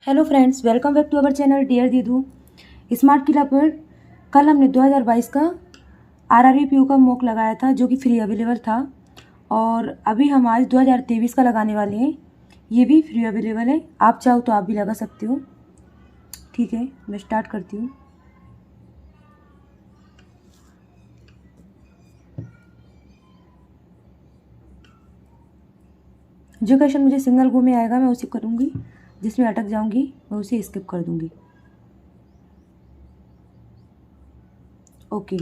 Hello friends, welcome back to our channel dear Didu. Smart किला पर कल हमने 2022 का आरआरबी पीयू का मॉक लगाया था जो कि फ्री अवेलेबल था, और अभी हम आज 2023 का लगाने वाले हैं। ये भी फ्री अवेलेबल है, आप चाहो तो आप भी लगा सकते हो। ठीक है, मैं स्टार्ट करती हूँ। जो क्वेश्चन मुझे सिंगल गो में आएगा मैं उसे करूँगी, जिसमें अटक जाऊँगी मैं उसे स्किप कर दूँगी। ओके,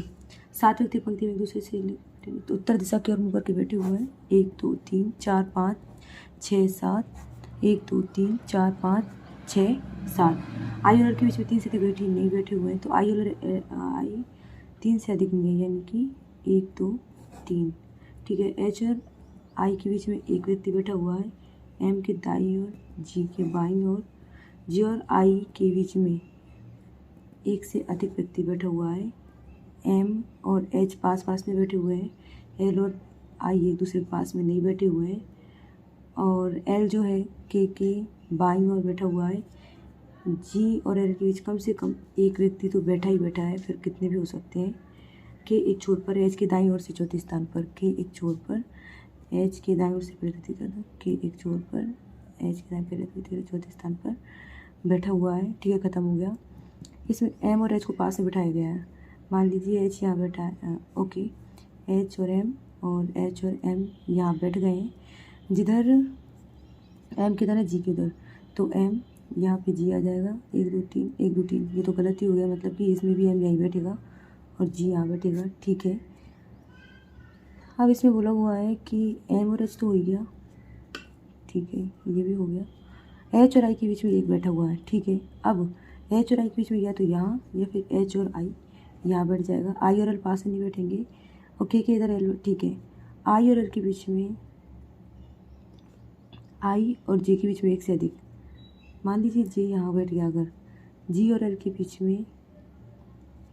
7 व्यक्ति पंक्ति में एक दूसरे से तो उत्तर दिशा की ओर मुँह करके बैठे हुए हैं। 1 2 3 4 5 6 7 1 2 3 4 5 6 7। आई और के बीच में 3 से अधिक नहीं बैठे हुए हैं, तो आई और आई 3 से अधिक नहीं है, यानी कि 1 2 3। ठीक है, एच और आई के बीच में एक व्यक्ति बैठा हुआ है। एम के दाईं ओर, जी के बाईं ओर। जी और आई के बीच में एक से अधिक व्यक्ति बैठा हुआ है। एम और एच पास पास में बैठे हुए हैं। एल और आई एक दूसरे के पास में नहीं बैठे हुए हैं, और एल जो है के बाईं ओर बैठा हुआ है। जी और एल के बीच कम से कम एक व्यक्ति तो बैठा ही बैठा है, फिर कितने भी हो सकते हैं। के एक छोर पर, एच के दाईं ओर से चौथे स्थान पर। के एक छोर पर, एच के दाईं ओर से पहले व्यक्ति का, के एक छोर पर, एच के दाईं पहले व्यक्ति चौथे स्थान पर बैठा हुआ है। ठीक है, ख़त्म हो गया। इसमें एम और एच को पास में बिठाया गया है। मान लीजिए एच यहाँ बैठा है। ओके, एच और एम यहाँ बैठ गए हैं। जिधर एम किधर है, जी के उधर, तो एम यहाँ पे जी आ जाएगा। 1 2 3 1 2 3, ये तो गलत ही हो गया, मतलब कि इसमें भी एम यहीं बैठेगा और जी यहाँ बैठेगा। ठीक है, अब इसमें बोला हुआ है कि एम और एच तो हो ही गया। ठीक है, ये भी हो गया। एच और आई के बीच में एक बैठा हुआ है। ठीक है, अब एच और आई के बीच में या तो यहाँ या फिर एच और आई यहाँ बैठ जाएगा। आई और एल पास में नहीं बैठेंगे, और के इधर एल। ठीक है, आई और एल के बीच में, आई और जे के बीच में एक से अधिक, मान लीजिए जे यहाँ बैठ गया। अगर जी और एल के बीच में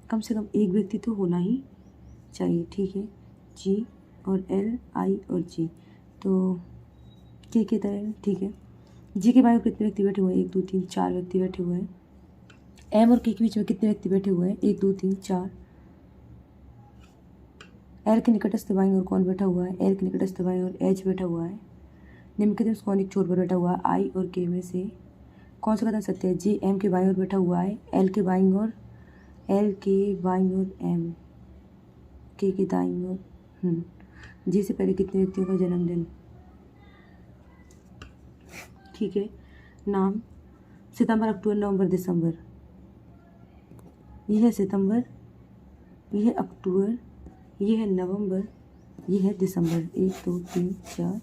कम से कम एक व्यक्ति तो होना ही चाहिए। ठीक है, जी और एल, आई और जी, तो के इधर एल। ठीक है, जी के बाईं ओर कितने व्यक्ति बैठे हुए हैं, 1 2 3 4 व्यक्ति बैठे हुए हैं। एम और के बीच में कितने व्यक्ति बैठे हुए हैं, 1 2 3 4। एल के निकटस्थ बाईं ओर कौन बैठा हुआ है, एल के निकटस्थ बाईं ओर एच बैठा हुआ है। निम्नलिखित कौन एक छोर पर बैठा हुआ है, आई और के में से कौन सा कथन सत्य है। जी एम के बाईं ओर बैठा हुआ है, एल के बाईं ओर, एल के बाईं ओर एम, के दाईं ओर। जी से पहले कितने व्यक्तियों का जन्मदिन। ठीक है, नाम सितंबर, अक्टूबर, नवंबर, दिसंबर। यह है सितंबर, यह है अक्टूबर, यह है नवंबर, यह है दिसंबर। 1 2 3 4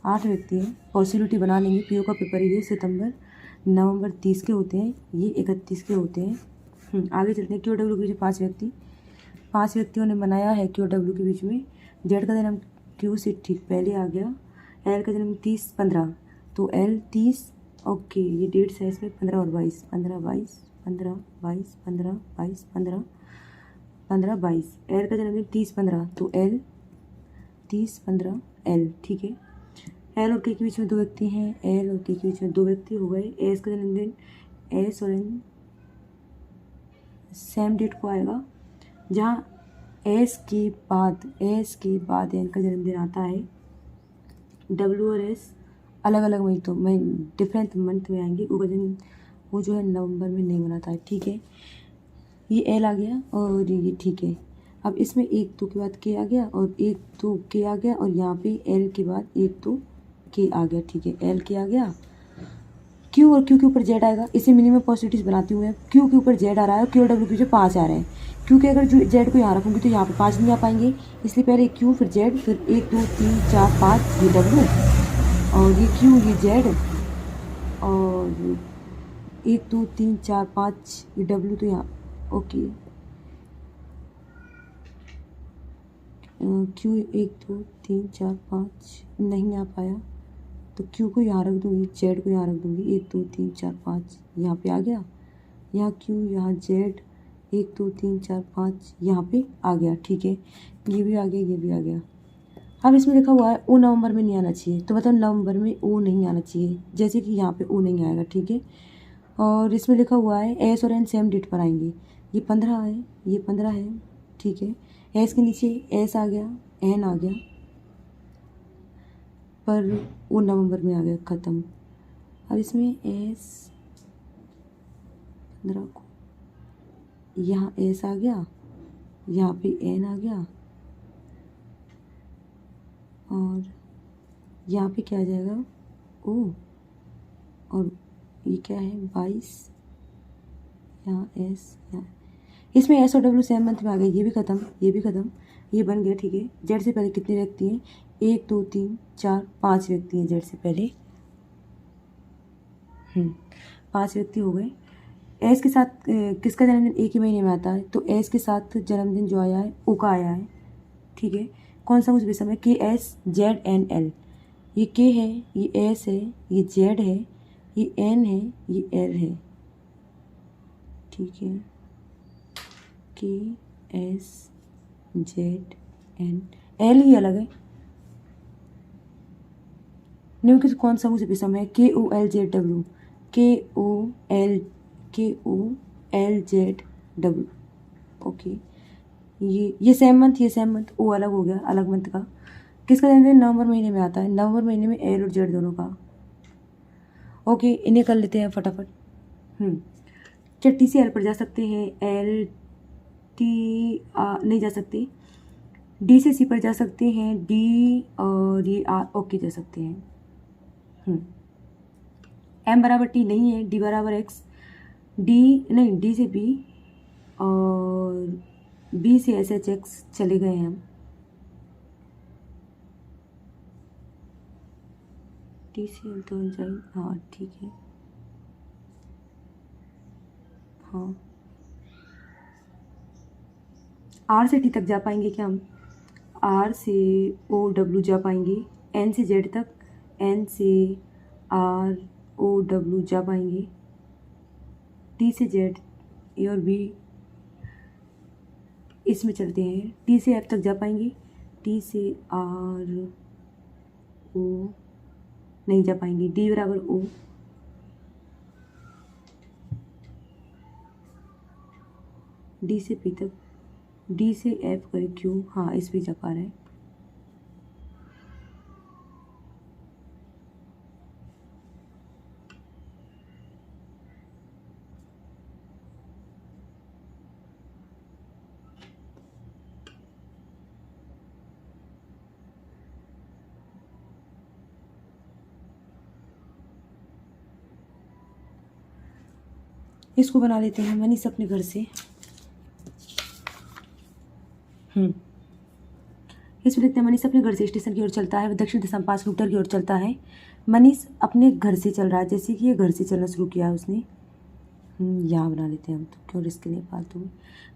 8 व्यक्ति हैं। पॉसिबिलिटी बना लेंगे। पीओ का पेपर ये सितंबर नवंबर 30 के होते हैं, ये 31 के होते हैं। आगे चलते हैं। क्यू डब्ल्यू के बीच में 5 व्यक्ति, 5 व्यक्तियों ने बनाया है क्यू डब्ल्यू के बीच में। जेड का जन्म क्यू से ठीक पहले आ गया। एल का जन्म 30 15, तो एल 30। ओके, ये डेट्स है इसमें 15 और 22, 15 22 15 22 15 22 15 15 22। एल का जन्मदिन 30 15, तो एल 30 15 एल। ठीक है, एल और के बीच में 2 व्यक्ति हैं। एल और के बीच में 2 व्यक्ति हो गए। एस का जन्मदिन, एस और एन सेम डेट को आएगा। जहाँ एस के बाद एन का जन्मदिन आता है। डब्ल्यू और एस अलग अलग में डिफरेंट मंथ में आएंगे। वो जो है नवंबर में नहीं मनाता है। ठीक है, ये एल आ गया और ये। ठीक है, अब इसमें 1 2 के बाद के आ गया और 1 2 के आ गया, और यहाँ पे एल के बाद 1 2 के आ गया। ठीक है, एल के आ गया। क्यू और क्यू के ऊपर जेड आएगा। इसे मिनिमम पॉसिबिलिटीज बनाती हूँ मैं। क्यू के ऊपर जेड आ रहा है, क्यू और डब्ल्यू के ऊपर 5 आ रहे हैं। क्यू के अगर जेड को यहाँ रखूँगी तो यहाँ पे 5 नहीं आ पाएंगे, इसलिए पहले क्यू फिर जेड, फिर 1 2 3 4 5 ये डब्ल्यू, और ये क्यू ये जेड, और 1 2 3 4 5 ये डब्ल्यू, तो यहाँ ओके। क्यू 1 2 3 4 5 नहीं आ पाया, तो क्यू को यहाँ रख दूँगी, जेड को यहाँ रख दूँगी। 1 2 3 4 5 यहाँ पे आ गया। यहाँ क्यू, यहाँ जेड, 1 2 3 4 5 यहाँ पे आ गया। ठीक है, ये भी आ गया, ये भी आ गया। अब इसमें लिखा हुआ है ओ नवंबर में नहीं आना चाहिए, तो मतलब नवंबर में ओ नहीं आना चाहिए, जैसे कि यहाँ पे ओ नहीं आएगा, ठीक है। और इसमें लिखा हुआ है एस और एन सेम डेट पर आएंगे, ये 15 है, ये 15 है, ठीक है। एस के नीचे एस आ गया, एन आ गया, पर वो नवंबर में आ गया, ख़त्म। अब इसमें एस 15 को यहाँ एस आ गया, यहाँ पे एन आ गया, और यहाँ पे क्या आ जाएगा ओ, और ये क्या है 22, यहाँ एस, यहाँ इसमें एस और डब्ल्यू सेम मंथ में आ गए, ये भी ख़त्म, ये भी ख़त्म, ये बन गया, ठीक है। जेड से पहले कितने व्यक्ति हैं, 1 2 3 4 5 व्यक्ति हैं जेड से पहले, 5 व्यक्ति हो गए। एस के साथ किसका जन्मदिन एक ही महीने में आता है, तो एस के साथ जन्मदिन जो आया है ओ का आया है, ठीक है। कौन सा कुछ विषम है, के एस जेड एन एल, ये के है, ये एस है, ये जेड है, ये एन है, ये एल है, ठीक है। के एस जेड एन एल ही अलग है, निम्नलिखित कौन सा मुझे विषम है, के O L Z W, K O L Z W, okay. ये सेम मंथ, ये सेम मंथ, ओ अलग हो गया, अलग मंथ का। किसका जन्मदिन नवंबर महीने में आता है, नवंबर महीने में एल और जेड दोनों का, ओके। इन्हें कर लेते हैं फटाफट। क्या टी से एल पर जा सकते हैं, एल टी नहीं जा सकते, डी से सी पर जा सकते हैं, डी और ये आर ओके जा सकते हैं। एम बराबर टी नहीं है, डी बराबर एक्स, डी नहीं, डी से बी और बी से एस एच एक्स चले गए हैं हम, टी से एल तो जाए, हाँ ठीक है, हाँ। आर से टी तक जा पाएंगे क्या हम, आर से ओ डब्ल्यू जा पाएंगे, एन से जेड तक, एन से आर ओ डब्ल्यू जा पाएंगे, टी से जेड ए और बी इसमें चलते हैं, टी से एफ तक जा पाएंगे, टी से आर ओ नहीं जा पाएंगे, डी बराबर ओ, डी से पी तक, डी से एफ करे क्यू, हाँ इस पे जा पा रहे हैं। इसको बना लेते हैं मनीष अपने घर से। इसमें लिखते हैं मनीष अपने घर से स्टेशन की ओर चलता है, वह दक्षिण दिशा में 5 किलोमीटर की ओर चलता है। मनीष अपने घर से चल रहा है, जैसे कि ये घर से चलना शुरू किया है उसने, यहाँ बना लेते हैं हम, तो क्यों रिस्क लें फालतू में।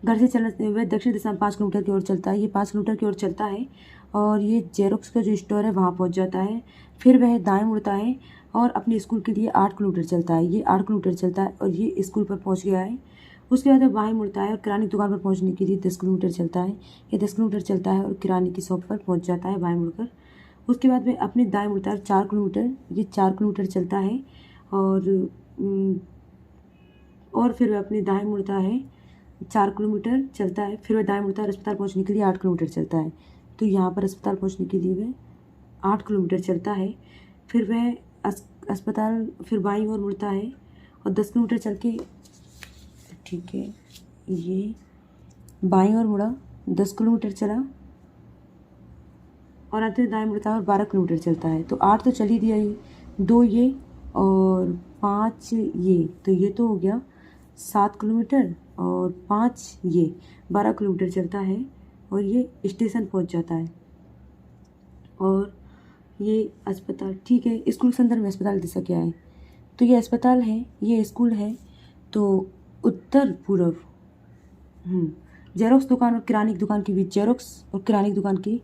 घर से चलना, वह दक्षिण दिशा में 5 किलोमीटर की ओर चलता है, ये 5 किलोमीटर की ओर चलता है और ये जेरोक्स का जो स्टोर है वहाँ पहुँच जाता है। फिर वह दाएँ मुड़ता है और अपने स्कूल के लिए 8 किलोमीटर चलता है, ये 8 किलोमीटर चलता है और ये स्कूल पर पहुँच गया है। उसके बाद वह बाएँ मुड़ता है और किराने की दुकान पर पहुँचने के लिए 10 किलोमीटर चलता है, ये 10 किलोमीटर चलता है और किराने की शॉप पर पहुँच जाता है बाएँ मुड़कर। उसके बाद वह अपने दाएँ मुड़ता है 4 किलोमीटर, ये 4 किलोमीटर चलता है और फिर वह अपने दाएँ मुड़ता है 4 किलोमीटर चलता है, फिर वह दाएँ मुड़ता है और अस्पताल पहुँचने के लिए 8 किलोमीटर चलता है। तो यहाँ पर अस्पताल पहुँचने के लिए वह 8 किलोमीटर चलता है, फिर वह अस्पताल फिर बाईं ओर मुड़ता है और 10 किलोमीटर चल के, ठीक है, ये बाईं ओर मुड़ा, 10 किलोमीटर चला और अंत में दाएं मुड़ता है और 12 किलोमीटर चलता है। तो 8 तो चल ही दिया, ये 2 ये और 5 ये, तो ये तो हो गया 7 किलोमीटर और 5 ये 12 किलोमीटर चलता है और ये स्टेशन पहुंच जाता है। और ये अस्पताल, ठीक है, स्कूल के संदर्भ में अस्पताल दिशा क्या है, तो ये अस्पताल है, ये स्कूल है, तो उत्तर पूर्व। जेरोक्स दुकान और किराने की दुकान के बीच, जेरोक्स और किराने की दुकान की,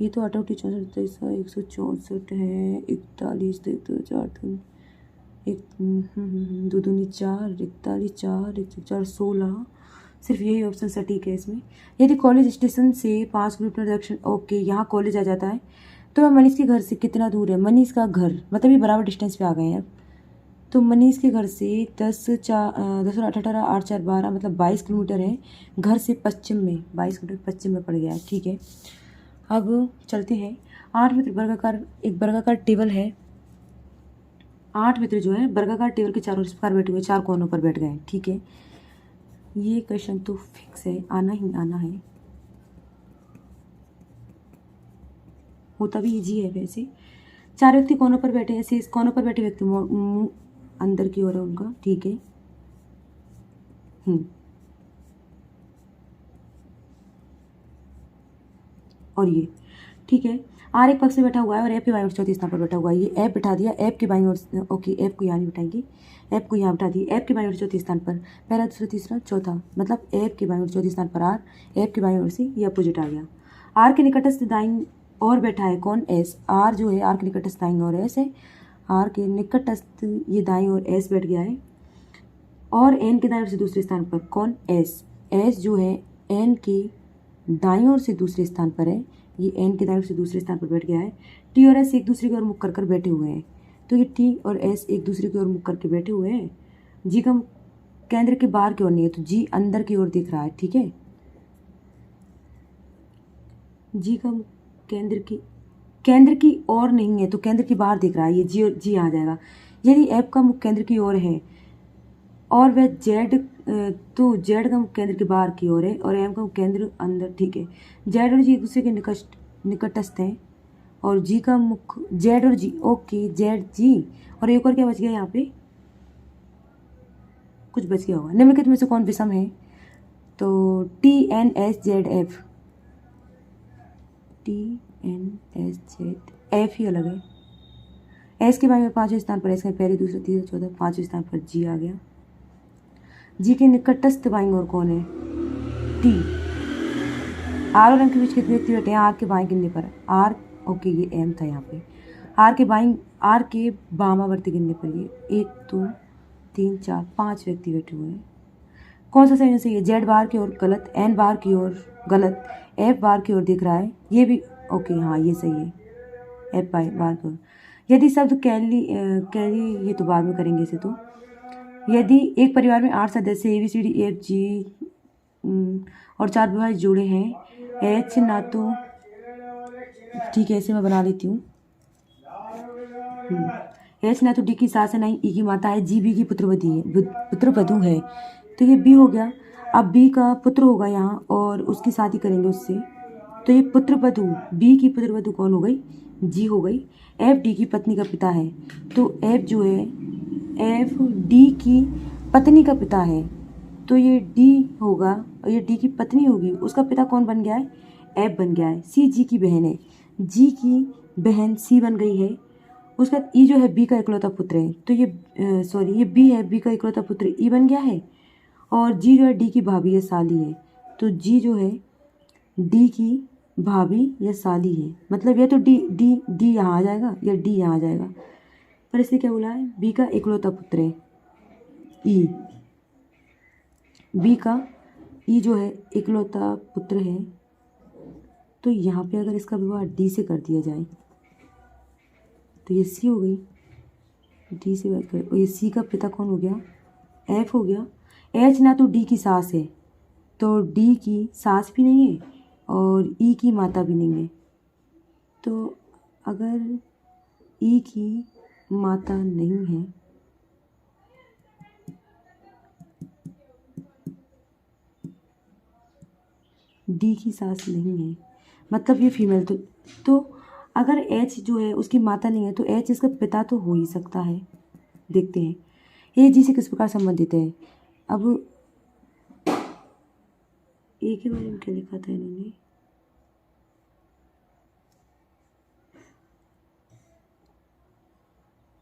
ये तो 88 64 164 है, 41 4 1 2 2 4 41 4 1 4 16 सिर्फ यही ऑप्शन सटीक है इसमें। यदि कॉलेज स्टेशन से 5 किलोमीटर दक्षिण, ओके यहाँ कॉलेज आ जाता है। तो मनीष के घर से कितना दूर है? मनीष का घर मतलब ये बराबर डिस्टेंस पे आ गए हैं अब। तो मनीष के घर से 10 और 18 8 4 12 मतलब 22 किलोमीटर है। घर से पश्चिम में 22 किलोमीटर पश्चिम में पड़ गया है। ठीक है, अब चलते हैं। 8 मित्र वर्गाकार, एक वर्गाकार टेबल है। 8 मित्र जो है वर्गाकार टेबल के चारों इस प्रकार बैठे हुए, 4 कोनों पर बैठ गए। ठीक है, ये क्वेश्चन तो फिक्स है, आना ही आना है, होता भी इजी है वैसे। 4 व्यक्ति कोनों पर बैठे हैं, ऐसे इस कोनों पर बैठे व्यक्ति मुंह अंदर की ओर है उनका। ठीक है, और ये ठीक है। आर एक पक्ष में बैठा हुआ है और एफ के बाईं ओर चौथी स्थान पर बैठा हुआ है। ये एफ बिठा दिया, एफ के बाईं ओर, ओके एफ को यहाँ नहीं बिठाएंगे, एफ को यहाँ बिठा दिए। एफ के बाईं ओर चौथी स्थान पर, पहला दूसरा तीसरा चौथा, मतलब एफ के बाईं ओर चौथी स्थान पर आर, एफ के बाईं ओर से ये अपोजिट आ गया। आर के निकटस्थ दाईं ओर बैठा है कौन? एस। आर जो है आर के निकटस्थ दाईं ओर एस है, आर के निकटस्थ ये दाईं ओर एस बैठ गया है। और एन के दाईं ओर से दूसरे स्थान पर कौन? एस। एस जो है एन के दाईं ओर से दूसरे स्थान पर है, ये एन के दाईं ओर से दूसरे स्थान पर बैठ गया है। टी और एस एक दूसरे की ओर मुख कर बैठे हुए हैं, तो ये टी और एस एक दूसरे की ओर मुख करके बैठे हुए हैं। जी का केंद्र के बाहर की ओर नहीं है, तो जी अंदर की ओर दिख रहा है। ठीक है, जी का केंद्र की ओर नहीं है, तो केंद्र के बाहर दिख रहा है, ये जी आ जाएगा। यदि एफ का मुख केंद्र की ओर है और वह जेड, तो जेड का मुख केंद्र के बाहर की ओर है और एम का मुख केंद्र अंदर। ठीक है, जेड और जी एक दूसरे के निकटस्थ हैं और जी का मुख, जेड और जी, ओके जेड जी, और एक और क्या बच गया यहाँ पे? कुछ बच गया होगा। निम्नलिखित में से कौन विषम है? तो T N S Z F, T N S Z F ही अलग है। एस के बाईं ओर 5वें स्थान पर एस का, पहले दूसरा तीसरा चौथा 5वें स्थान पर जी आ गया। जी के निकटस्थ बाईं ओर कौन है? टी। आर और एम के बीच कितने व्यक्ति बैठे हैं? आर के बाएं गिनने पर, आर, ओके ये एम था यहाँ पे, आर के वामावर्ती गिनने पर ये 1 2 3 4 5 व्यक्ति बैठे हुए हैं। कौन सा संयोजन सही है? जेड बार की ओर गलत, एन बार की ओर गलत, एफ बार की ओर दिख रहा है, ये भी ओके, हाँ ये सही है, एफ बार की ओर। यदि शब्द कैली, ये तो बाद में करेंगे इसे। तो यदि एक परिवार में 8 सदस्य A B C D F G और 4 विभाज्य जोड़े हैं, एच ना तो, ठीक है ऐसे मैं बना लेती हूँ, एच ना तो डी की सास है ना ही ई की माता है, जी बी की पुत्रवधू है, तो ये बी हो गया। अब बी का पुत्र होगा यहाँ और उसकी शादी करेंगे उससे, तो ये पुत्रवधू, बी की पुत्रवधू कौन हो गई? जी हो गई। एफ डी की पत्नी का पिता है, तो एफ जो है एफ डी की पत्नी का पिता है, तो ये डी होगा और ये डी की पत्नी होगी, उसका पिता कौन बन गया है? एफ बन गया है। सी जी की बहन है, जी की बहन सी बन गई है। उसके बाद ई जो है बी का इकलौता पुत्र है, तो ये सॉरी ये बी है, बी का इकलौता पुत्र ई बन गया है। और जी जो है डी की भाभी या साली है, तो जी जो है डी की भाभी या साली है, मतलब या तो डी यहाँ आ जाएगा या डी यहाँ आ जाएगा, पर इससे क्या बोला है? बी का इकलौता पुत्र है ई, बी का ई जो है इकलौता पुत्र है, तो यहाँ पे अगर इसका विवाह डी से कर दिया जाए तो ये सी हो गई, डी से बात करें, और ये सी का पिता कौन हो गया? एफ हो गया। एच ना तो डी की सास है, तो डी की सास भी नहीं है और ई की माता भी नहीं है, तो अगर ई की माता नहीं है डी की सास नहीं है, मतलब ये फीमेल, तो अगर एच जो है उसकी माता नहीं है तो एच इसका पिता तो हो ही सकता है। देखते हैं ए जी से किस प्रकार संबंधित है। अब ए के बारे में क्या लिखा था इन्होंने?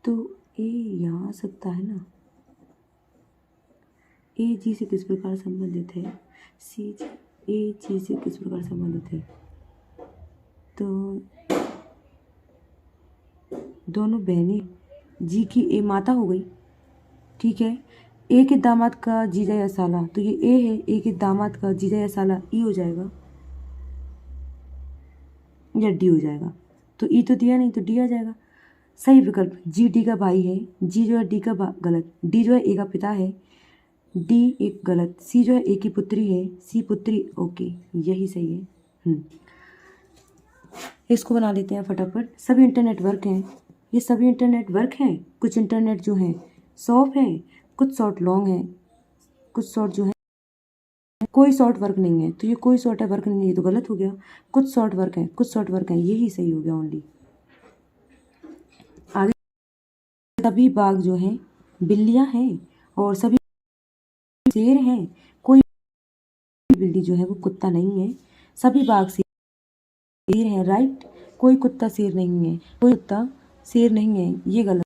तो ए यहाँ आ सकता है ना, ए जी से किस प्रकार संबंधित है, सी ए जी से किस प्रकार संबंधित है, तो दोनों बहनें, जी की ए माता हो गई, ठीक है, ए के दामाद का जीजा या साला, तो ये ए है, ए के दामाद का जीजा या साला ई हो जाएगा या डी हो जाएगा। तो ई तो दिया नहीं, तो डी आ जाएगा। सही विकल्प जी डी का भाई है, जी जो है डी का गलत, डी जो है ए का पिता है, डी एक गलत, सी जो है ए की पुत्री है, सी पुत्री, ओके यही सही है। इसको बना लेते हैं फटाफट। सभी इंटरनेट वर्क हैं, ये सभी इंटरनेट वर्क हैं। कुछ इंटरनेट जो हैं सॉफ्ट हैं, कुछ शॉर्ट लॉन्ग हैं, कुछ शॉर्ट जो है कोई शॉर्ट वर्क नहीं है, तो ये कोई शॉर्ट वर्क नहीं है, ये तो गलत हो गया। कुछ शॉर्ट वर्क है, कुछ शॉर्ट वर्क है, यही सही हो गया ओनली। आगे सभी बाघ जो हैं बिल्लियां हैं और सभी शेर हैं, कोई बिल्ली जो है वो कुत्ता नहीं है। सभी बाघ शेर है, राइट। कोई कुत्ता शेर नहीं है, कोई कुत्ता शेर नहीं है, ये गलत।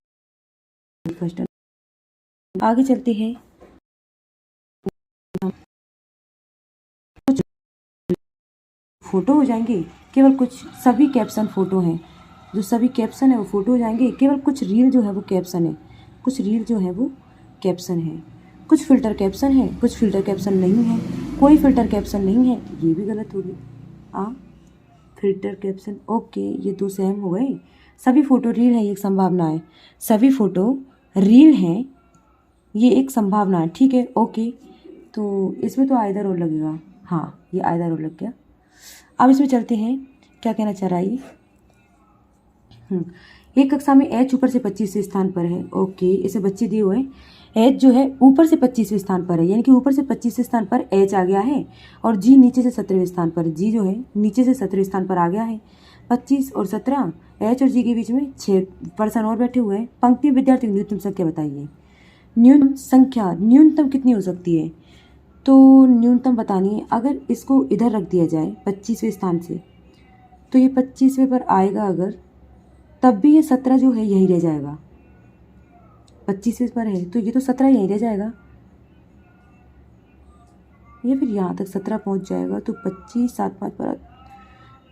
फर्स्ट आगे चलते हैं। फोटो हो जाएंगे केवल कुछ, सभी कैप्शन फोटो हैं, जो सभी कैप्शन है वो फोटो हो जाएंगे। केवल कुछ रील जो है वो कैप्शन है, कुछ रील जो है वो कैप्शन है। कुछ फिल्टर कैप्शन है, कुछ फिल्टर कैप्शन नहीं है, कोई फिल्टर कैप्शन नहीं है, ये भी गलत होगी। फिल्टर कैप्शन, ओके ये दो सेम हो गए। सभी फोटो रील है, ये एक संभावना है। सभी फोटो रील हैं, ये एक संभावना है, ठीक है ओके। तो इसमें तो आइदर और लगेगा, हाँ ये आइदर और लग गया। अब इसमें चलते हैं, क्या कहना चाह रहा है ये। एक कक्षा में एच ऊपर से 25वें स्थान पर है, ओके इसे बच्चे दिए हुए हैं। एच जो है ऊपर से 25वें स्थान पर है, यानी कि ऊपर से 25वें स्थान पर एच आ गया है, और जी नीचे से 17वें स्थान पर, जी जो है नीचे से 17वें स्थान पर आ गया है। 25 और 17, एच और जी के बीच में 6 पर्सन और बैठे हुए हैं। पंक्ति विद्यार्थी की न्यूनतम संख्या बताइए। न्यूनतम संख्या, न्यूनतम कितनी हो सकती है, तो न्यूनतम बतानी है। अगर इसको इधर रख दिया जाए 25वें स्थान से, तो ये 25वें पर आएगा अगर, तब भी ये 17 जो है यही रह जाएगा। 25वें पर है तो ये तो 17 यहीं रह जाएगा, या फिर यहाँ तक 17 पहुँच जाएगा। तो 25 7 5 पर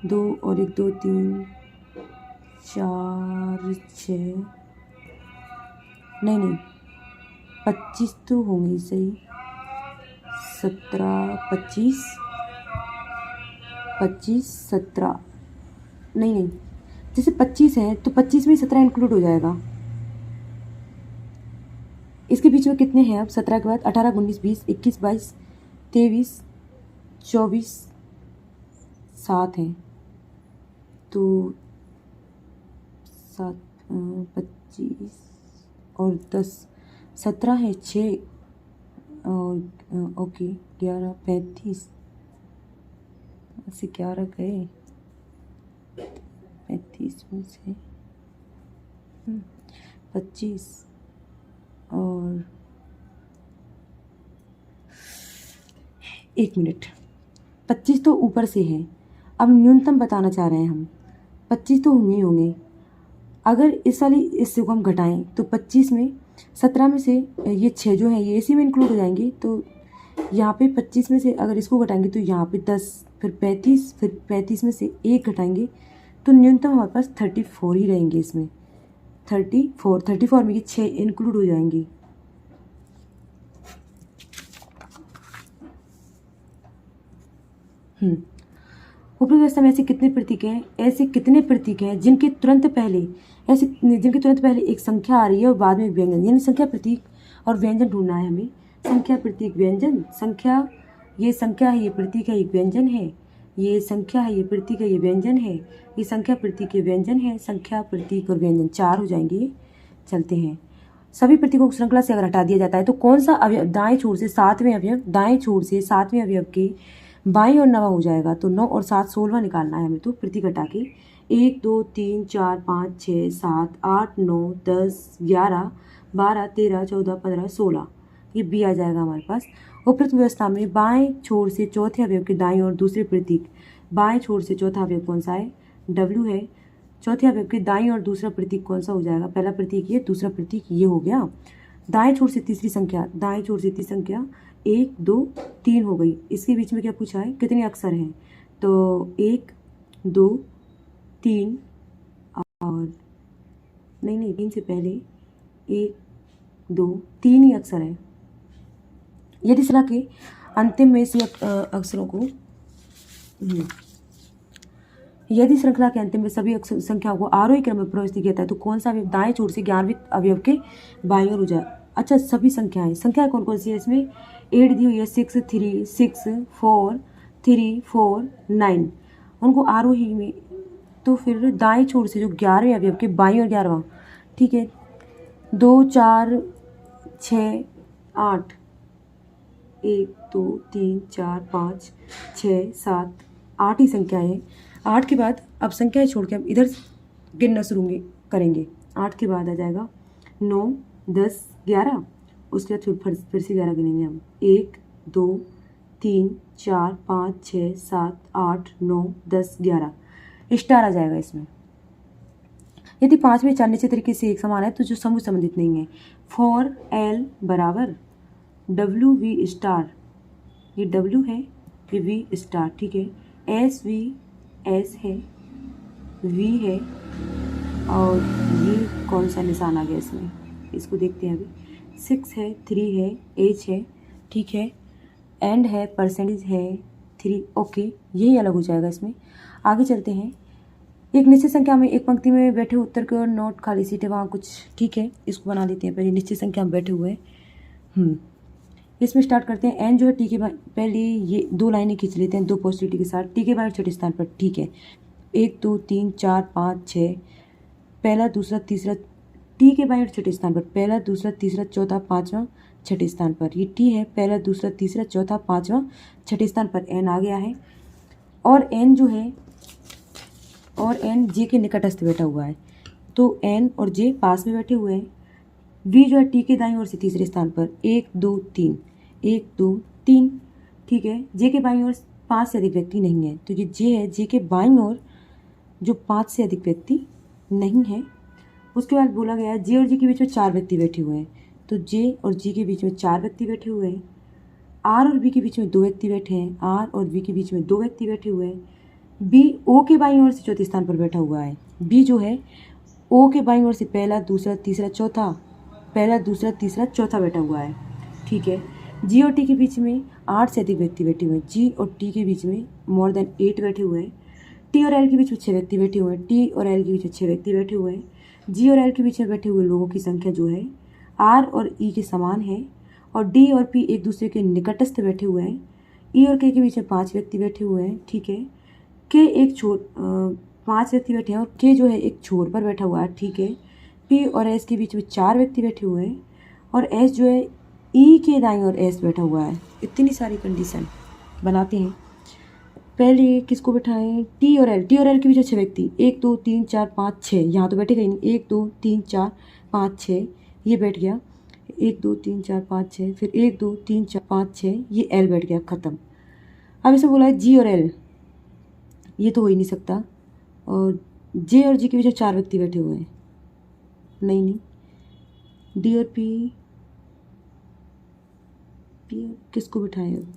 2 और 1 2 3 4 6, नहीं 25 तो होंगे सही। 17 25 25 17, नहीं जैसे 25 है तो 25 में 17 इंक्लूड हो जाएगा। इसके बीच में कितने हैं अब, 17 के बाद 18 19 20 21 22 23 24 7 हैं, तो 7 25 और 10 17 है, 6 और ओके 11 35 से 11 गए, 35 में से 25 और 1 मिनट, 25 तो ऊपर से है। अब न्यूनतम बताना चाह रहे हैं हम, 25 तो होंगे ही होंगे। अगर इस वाली इससे को हम घटाएं तो 25 में 17 में से ये 6 जो है ये इसी में इंक्लूड हो जाएंगे, तो यहाँ पे 25 में से अगर इसको घटाएंगे तो यहाँ पे 10, फिर 35, फिर 35 में से 1 घटाएंगे तो न्यूनतम हमारे पास 34 ही रहेंगे। इसमें 34 में ये 6 इंक्लूड हो जाएंगे। ऊपरी व्यवस्था में ऐसे कितने प्रतीक हैं, ऐसे कितने प्रतीक हैं जिनके तुरंत पहले एक संख्या आ रही है और बाद में व्यंजन, यानी संख्या प्रतीक और व्यंजन ढूंढना है हमें। संख्या प्रतीक व्यंजन, संख्या ये संख्या है, ये प्रतीक है, एक व्यंजन है, ये संख्या है, ये प्रतीक है, ये व्यंजन है, ये संख्या प्रतीक ये व्यंजन है, संख्या प्रतीक और व्यंजन 4 हो जाएंगे। चलते हैं, सभी प्रतीकों को श्रृंखला से अगर हटा दिया जाता है तो कौन सा अवयव दाएं छोर से सातवें अवयव के बाईं और 9 हो जाएगा। तो 9 और 7 16 निकालना है हमें, तो प्रतीक हटा के 1 2 3 4 5 6 7 8 9 10 11 12 13 14 15 16, ये बी आ जाएगा हमारे पास। उपरोक्त व्यवस्था में बाएं छोर से चौथे अवयव के दाईं और दूसरे प्रतीक, बाएं छोर से चौथा अवयव कौन सा है, डब्ल्यू है। चौथे अवयव के दाईं और दूसरा प्रतीक कौन सा हो जाएगा, पहला प्रतीक ये, दूसरा प्रतीक ये हो गया। दाएं छोर से तीसरी संख्या, 1 2 3 हो गई। इसके बीच में क्या पूछा है, कितने अक्षर हैं, तो 1 2 3 और नहीं 3 से पहले 1 2 3 ही अक्षर है, यदि श्रृंखला के अंतिम में से अक्षरों को यदि श्रृंखला के अंतिम में सभी संख्याओं को आरोही क्रम में प्रविष्ट किया जाता है तो कौन सा अवयव दाएं छोर से 11वें अवयव के बाईं ओर हो जाए। अच्छा, सभी संख्याएं कौन कौन सी है इसमें? 8 दी हुई है, 6 3 6 4 3 4 9, उनको आरोही में, तो फिर दाएं छोर से जो 11वें अवयव के बाईं और 11वां, ठीक है, 2 4 6 8, 1 2 3 4 5 6 7 8 ही संख्याएं हैं। 8 के बाद अब संख्याएं छोड़ के हम इधर गिनना शुरू करेंगे। 8 के बाद आ जाएगा 9 10 11, उसके बाद फिर से 11 गिनेंगे हम। 1 2 3 4 5 6 7 8 9 10 11, स्टार आ जाएगा इसमें। यदि 5 में 4 निश्चित तरीके से एक समान है तो जो समूह संबंधित नहीं है। फॉर एल बराबर डब्ल्यू वी स्टार, ये डब्ल्यू है, ये वी स्टार, ठीक है। एस वी एस है, वी है, और ये कौन सा निशान आ गया इसमें, इसको देखते हैं अभी। 6 है, 3 है, एच है, ठीक है, एंड है, परसेंटेज है, 3, ओके, यही अलग हो जाएगा इसमें। आगे चलते हैं। एक निश्चित संख्या में एक पंक्ति में बैठे उत्तर की ओर नोट खाली सीट है वहाँ कुछ, ठीक है, इसको बना लेते हैं। पहले निश्चित संख्या में बैठे हुए हैं, इसमें स्टार्ट करते हैं। एन जो है टी के पहले ये 2 लाइनें खींच लेते हैं 2 पॉजिटिविटी के साथ, टी के बाहर छोटे स्थान पर, ठीक है। 1 2 3 4 5 6, पहला दूसरा तीसरा, टी के बाहर छोटे स्थान पर पहला दूसरा तीसरा चौथा पाँचवां छठे स्थान पर, ये टी है, पहला दूसरा तीसरा चौथा पाँचवां छठे स्थान पर एन आ गया है। और एन जो है, और एन जे के निकटस्थ बैठा हुआ है, तो एन और जे पास में बैठे हुए हैं। वी जो है टी के दाईं ओर से तीसरे स्थान पर, 1 2 3 1 2 3, ठीक है। जे के बाईं ओर 5 से अधिक व्यक्ति नहीं है, तो ये जे है, जे के बाईं ओर जो 5 से अधिक व्यक्ति नहीं है। उसके बाद बोला गया है जे और जी के बीच में 4 व्यक्ति बैठे हुए हैं, तो जे और जी के बीच में 4 व्यक्ति बैठे हुए हैं। आर और बी के बीच में 2 व्यक्ति बैठे हैं, आर और बी के बीच में 2 व्यक्ति बैठे हुए हैं। बी ओ के बाईं ओर से चौथे स्थान पर बैठा हुआ है, बी जो है ओ के बाईं ओर से पहला दूसरा तीसरा चौथा, पहला दूसरा तीसरा चौथा बैठा हुआ है, ठीक है। जी और टी के बीच में 8 से अधिक व्यक्ति बैठे हुए हैं, जी और टी के बीच में मोर देन 8 बैठे हुए हैं। टी और एल के बीच में 6 व्यक्ति बैठे हुए हैं, टी और एल के बीच में 6 व्यक्ति बैठे हुए हैं। जी और एल के बीच में बैठे हुए लोगों की संख्या जो है आर और ई के समान है। और डी और पी एक दूसरे के निकटस्थ बैठे हुए हैं। ई और के बीच में 5 व्यक्ति बैठे हुए हैं, ठीक है। के एक छोर 5 व्यक्ति बैठे हैं और के जो है एक छोर पर बैठा हुआ है, ठीक है। पी और एस के बीच में 4 व्यक्ति बैठे हुए हैं और एस जो है ई के दाईं ओर एस बैठा हुआ है। इतनी सारी कंडीशन बनाते हैं। पहले किसको बैठाएं? टी और एल के बीच में 6 व्यक्ति, 1 2 3 4 5 6, यहाँ तो बैठेगा ही नहीं, 1 2 3 4 5 6, ये बैठ गया, 1 2 3 4 5 6, फिर 1 2 3 4 5 6, ये एल बैठ गया, ख़त्म। अब इसे बोला है जी और एल, ये तो हो ही नहीं सकता। और जे और जी के बीच में 4 व्यक्ति बैठे हुए हैं, नहीं, डी और पी किसको बिठाएं? अब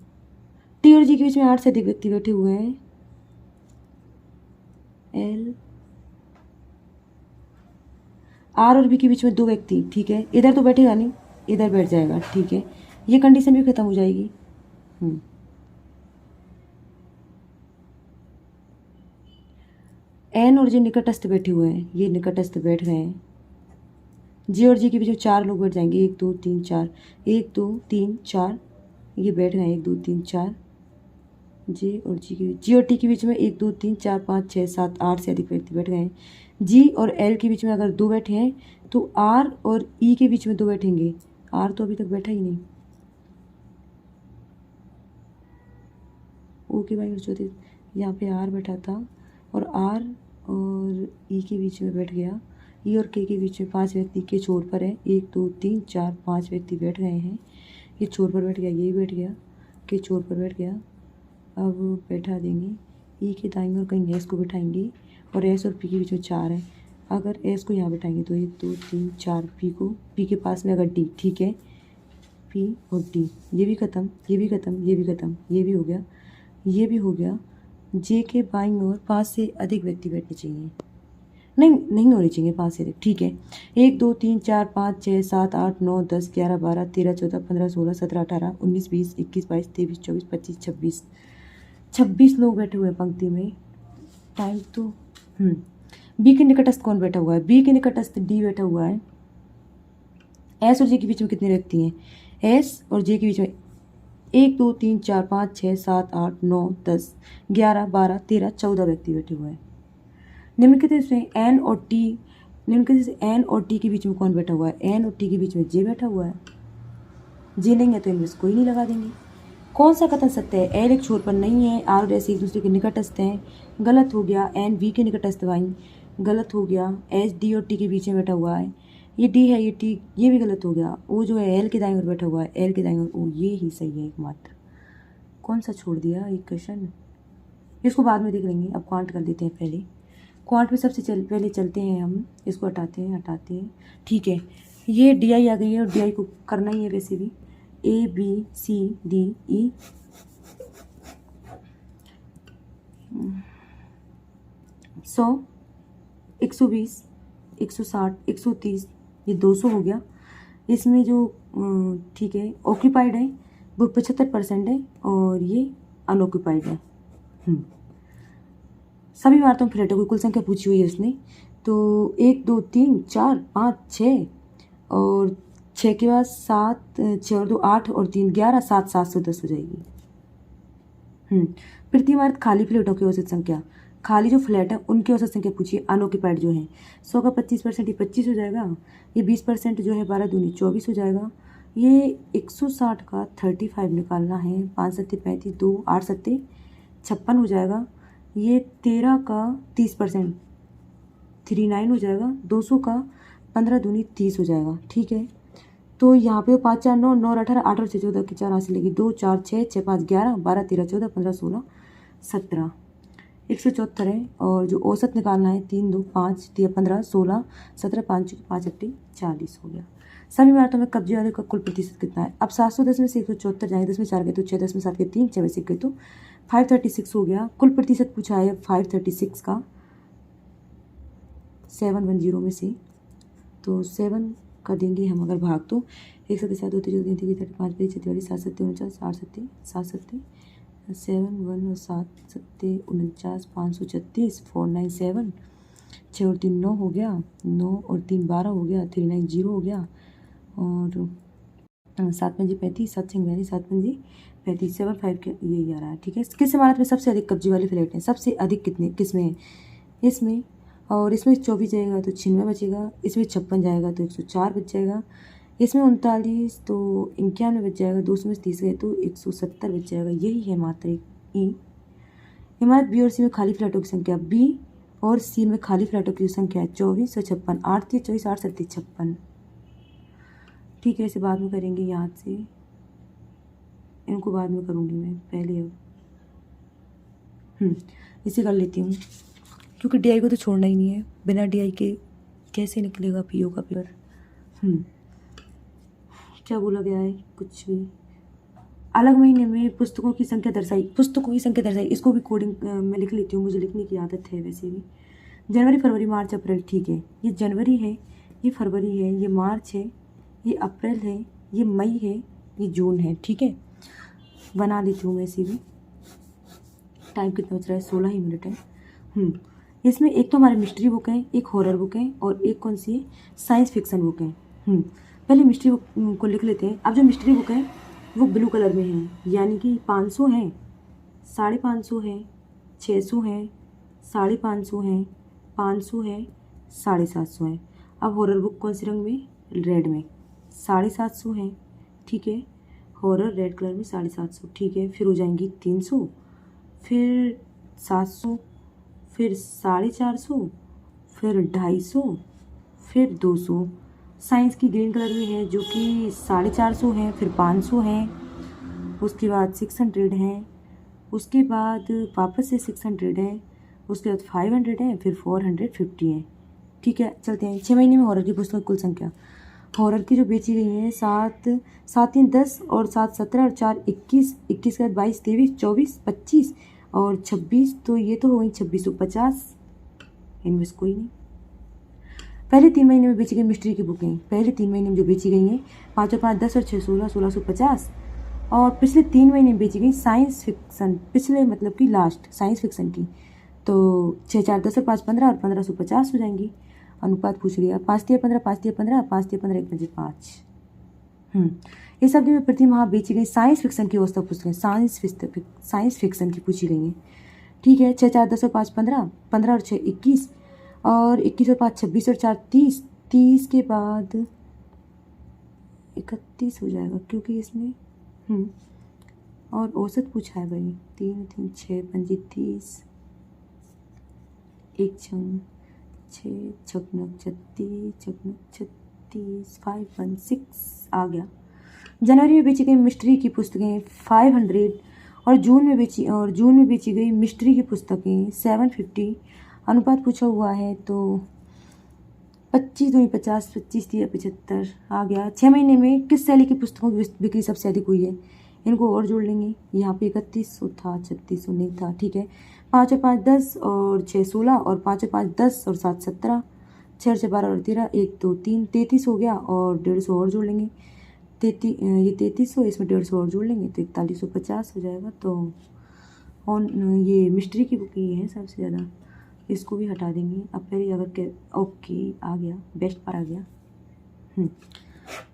टी और जी के बीच में 8 से अधिक व्यक्ति बैठे हुए हैं, एल। आर और बी के बीच में 2 व्यक्ति, ठीक है, इधर तो बैठेगा नहीं, इधर बैठ जाएगा, ठीक है, ये कंडीशन भी खत्म हो जाएगी। एन और जे निकटस्थ बैठे हुए हैं, ये निकटस्थ बैठ गए हैं। जी और जी के बीच में 4 लोग बैठ जाएंगे, 1 2 3 4, 1 2 3 4, ये बैठ गए, 1 2 3 4। जे और जी के जी और टी के बीच में 1 2 3 4 5 6 7 8 से अधिक व्यक्ति बैठ गए हैं। जी और एल के बीच में अगर 2 बैठे हैं तो आर और ई के बीच में 2 बैठेंगे, आर तो अभी तक बैठा ही नहीं। ओ के बाईं ओर चौथे, यहाँ पे आर बैठा था और आर और ई के बीच में बैठ गया। ई और के बीच में 5 व्यक्ति के छोर पर है, 1 2 3 4 5 व्यक्ति बैठ गए हैं। ये छोर पर बैठ गया, ये बैठ गया, के छोर पर बैठ गया। अब बैठा देंगे ई के दाईं ओर कहीं एस को बैठाएंगे और एस और पी के बीच में 4 है। अगर एस को यहाँ बैठाएंगे तो 1 2 3 4, पी को, पी के पास में अगर डी, ठीक है, पी और डी, ये भी ख़त्म, ये भी ख़त्म, ये भी ख़त्म, ये भी हो गया, ये भी हो गया। जे के बाईं ओर 5 से अधिक व्यक्ति बैठने चाहिए, नहीं होनी चाहिए 5 से अधिक, ठीक है। 1 2 3 4 5 6 7 8 9 10 11 12 13 14 15 16 17 18 19 20 21 22 23 24 25 26 26 लोग बैठे हुए हैं पंक्ति में। टाइम तो बी के निकटस्थ कौन बैठा हुआ है? बी के निकटस्थ डी बैठा हुआ है। एस और जे के बीच में कितने व्यक्ति हैं? एस और जे के बीच में 1 2 3 4 5 6 7 8 9 10 11 12 13 14 व्यक्ति बैठे हुए हैं। निम्नलिखित में एन और टी, निम्नलिखित एन और टी के बीच में कौन बैठा हुआ है? एन और टी के बीच में जे बैठा हुआ है। जे नहीं है तो इनमें से कोई नहीं लगा देंगे। कौन सा कथन सत्य है? एल एक छोर पर नहीं है, आर और एस एक दूसरे के निकटस्थ हैं, गलत हो गया। एन बी के निकटस्थ वाई, गलत हो गया। एस डी और टी के बीच में बैठा हुआ है, ये डी है, ये टी, ये भी गलत हो गया। ओ जो है एल के दाईं ओर बैठा हुआ है, एल के दाईं ओर ओ, ये ही सही है एकमात्र। कौन सा छोड़ दिया एक क्वेश्चन? इसको बाद में देख लेंगे, अब क्वांट कर देते हैं पहले। क्वांट में सबसे पहले चलते हैं हम, इसको हटाते हैं, ठीक है। ये डी आई आ गई है और डी आई को करना ही है वैसे भी। ए बी सी डी ई 100 120 160 130, ये 200 हो गया। इसमें जो ठीक है ऑक्यूपाइड है वो 75% है और ये अनऑक्यूपाइड है। सभी इमारतों में फ्लैटों की कुल संख्या पूछी हुई है उसने, तो 1 2 3 4 5 6 और 6 के बाद 7 6 और 2 8 और 3 11 7 710 हो जाएगी। प्रति इमारत खाली फ्लैटों की औसत संख्या, खाली जो फ्लैट है उनकी औसत संख्या पूछिए, अनऑक्यूपाइड जो है। 100 का 25% ये 25 हो जाएगा, ये 20% जो है 12 दूनी 24 हो जाएगा। ये 160 का 35 निकालना है, 5 सत्ते 35, 2 8 सत्ते 56 हो जाएगा। ये 13 का 30% 39 हो जाएगा। 200 का 15 दूनी 30 हो जाएगा, ठीक है। तो यहाँ पे 5 4 9 9 18 8 और 6 14 की 4 हासिल लेगी, 2 4 6 6 5 11 12 13 14 15 16 17 174 है। और जो औसत निकालना है 3 2 5 15 16 17 5 5 8 40 हो गया। सभी इमारतों में कब्जे वाले का कुल प्रतिशत कितना है? अब 710 में से 174 जाएंगे, 10 में 4 गए तो 6, 10 में 7 गए 3, 6 में 6 गए तो 536 हो गया। कुल प्रतिशत पूछा है 536 का 710 में से, तो 7 का देंगे हम अगर भाग, तो 1 7 7 2 3 4 3 5 5 44 7 7 49 8 7 7 7 7 1 और 7 7 49 536 497 6 और 3 9 हो गया, 9 और 3 12 हो गया, 390 हो गया। और 7 पंजी 35 7 6 42 7 पंजी 35 7 5 के यही आ रहा है, ठीक है। किस इमारत में सबसे अधिक कब्जे वाले फ्लैट हैं? सबसे अधिक कितने किसमें है? इसमें, और इसमें 24 जाएगा तो 96 बचेगा, इसमें 56 जाएगा तो 104 बच जाएगा, इसमें 39 तो 91 बच जाएगा, 200 में 30 गए तो 170 बच जाएगा। यही है मात्र ई। इमारत बी और सी में खाली फ्लैटों की संख्या, बी और सी में खाली फ्लैटों की संख्या है 2456, 8 3 24 8 7 56, ठीक है। इसे बाद में करेंगे, याद से इनको बाद में करूँगी मैं, पहले अब इसे कर लेती हूँ क्योंकि डीआई को तो छोड़ना ही नहीं है। बिना डीआई के कैसे निकलेगा पीओ का पेपर? क्या बोला गया है? कुछ भी। अलग महीने में पुस्तकों की संख्या दर्शाई, पुस्तकों की संख्या दर्शाई, इसको भी कोडिंग में लिख लेती हूँ, मुझे लिखने की आदत है वैसे भी। जनवरी फरवरी मार्च अप्रैल, ठीक है। ये जनवरी है, ये फरवरी है, ये मार्च है, ये अप्रैल है, ये मई है, ये जून है, ठीक है। बना लेती हूँ मैं इसे भी। टाइम कितना बच रहा है? 16 ही मिनट है। इसमें एक तो हमारी मिस्ट्री बुक है, एक हॉरर बुक है और एक कौन सी है? साइंस फिक्शन बुक है। पहले मिस्ट्री बुक को लिख लेते हैं। अब जो मिस्ट्री बुक है वो ब्लू कलर में है, यानी कि 500 है, 550 है, 600 है, 550 है, 500 है, 750 है। अब हॉरर बुक कौन से रंग में? रेड में। 750 है, ठीक है। हॉरर रेड कलर में 750, ठीक है। फिर हो जाएंगी 300, फिर 700, फिर 450, फिर 250, फिर 200। साइंस की ग्रीन कलर में है जो कि 450 है, फिर 500 है, उसके बाद 600 है, उसके बाद वापस से 600 है, उसके बाद 500 है, फिर 450 है, ठीक है। चलते हैं 6 महीने में हॉरर की पुस्तक कुल संख्या। हॉरर की जो बेची गई है 7 7 3 10 और 7 17 और 4 21, 21 के बाद 22 23 24 25 और 26, तो ये तो हो गई 2650। इनमें से कोई नहीं, पहले 3 महीने में बेची गई मिस्ट्री की बुकें, पहले 3 महीने में जो बेची गई हैं 5 और 5 10 और 6 16 1650, और पिछले 3 महीने में बेची गई साइंस फिक्सन, पिछले मतलब कि लास्ट साइंस फिक्सन की, तो 6 4 10 और 5 15 और 1550 हो जाएंगी। अनुपात पूछ लिया, 5 3 15 5 3 15 5 3 15 1 5 5। इस अवधि में प्रति माह बेची गई साइंस फिक्सन की औसत पुस्तकें, साइंस फिक्सन की पूछी गई हैं। ठीक है, 6 4 10 और 5 15, 15 और 6 21, और 21 और 5 26 और 4 30, 30 के बाद 31 हो जाएगा क्योंकि इसमें और औसत पूछा है भाई, 3 3 6 पंजी 30, 1 6 छक्नक 36 5 1 6 आ गया। जनवरी में बेची गई मिस्ट्री की पुस्तकें 500, और जून में बेची गई मिस्ट्री की पुस्तकें 750। अनुपात पूछा हुआ है तो 25 दूनी 50, 25 3 75 आ गया। 6 महीने में किस शैली की पुस्तकों की बिक्री सबसे अधिक हुई है, इनको और जोड़ लेंगे। यहाँ पे 3100 था, 3600 नहीं था। ठीक है, 5 और 5 10 और 6 16, और 5 और 5 10 और 7 17, 6 और 6 12 और 13, 1 2 3 33 हो गया, और 150 और जोड़ लेंगे। ये 3300, इसमें 150 और जोड़ लेंगे तो 4150 हो जाएगा। तो और ये मिस्ट्री की बुक ये है सबसे ज़्यादा, इसको भी हटा देंगे। अब पहले अगर के ओके आ गया, बेस्ट पार आ गया।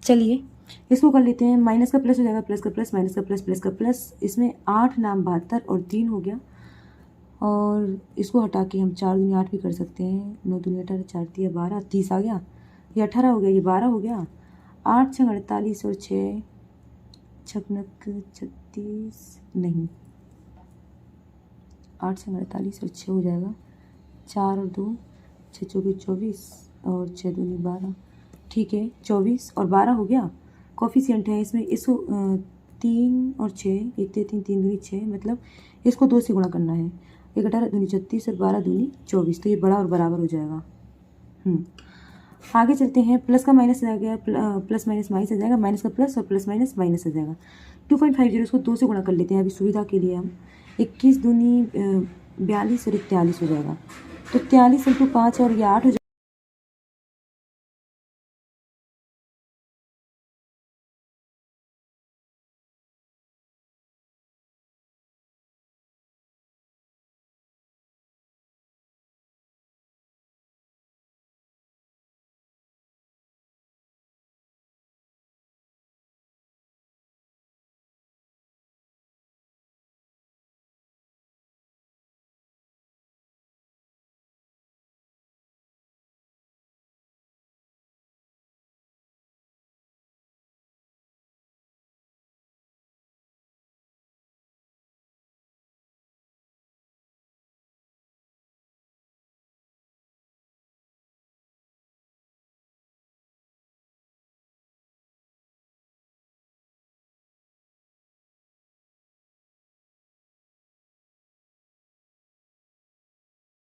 चलिए इसको कर लेते हैं। माइनस का प्लस हो जाएगा, प्लस का प्लस, माइनस का प्लस, प्लस का प्लस। इसमें 8 नाम 72 और 3 हो गया, और इसको हटा के हम 4 दूनी 8 भी कर सकते हैं। 9 दूनी 18, 4 3 12, 30 आ गया। ये 18 हो गया, ये 12 हो गया। 8 6 48 और 6 छक्नक 36 नहीं, 8 6 48 और 6 हो जाएगा। 4 और 2 6 24 24 और 6 दूनी 12। ठीक है, 24 और 12 हो गया। कोफिशिएंट है इसमें, इसको 3 और 6, 1 3 3 दूनी 6, मतलब इसको 2 से गुणा करना है। 1 18 दूनी 36 और 12 दूनी 24, तो ये बड़ा और बराबर हो जाएगा। आगे चलते हैं। प्लस का माइनस आ गया, प्लस माइनस माइनस आ जाएगा, माइनस का प्लस और प्लस माइनस माइनस आ जाएगा। 2.50 इसको 2 से गुणा कर लेते हैं अभी सुविधा के लिए हम। 21 दूनी 42 और 43 हो जाएगा, तो 43 इंटू 5 और ये 8 हो जाएगा।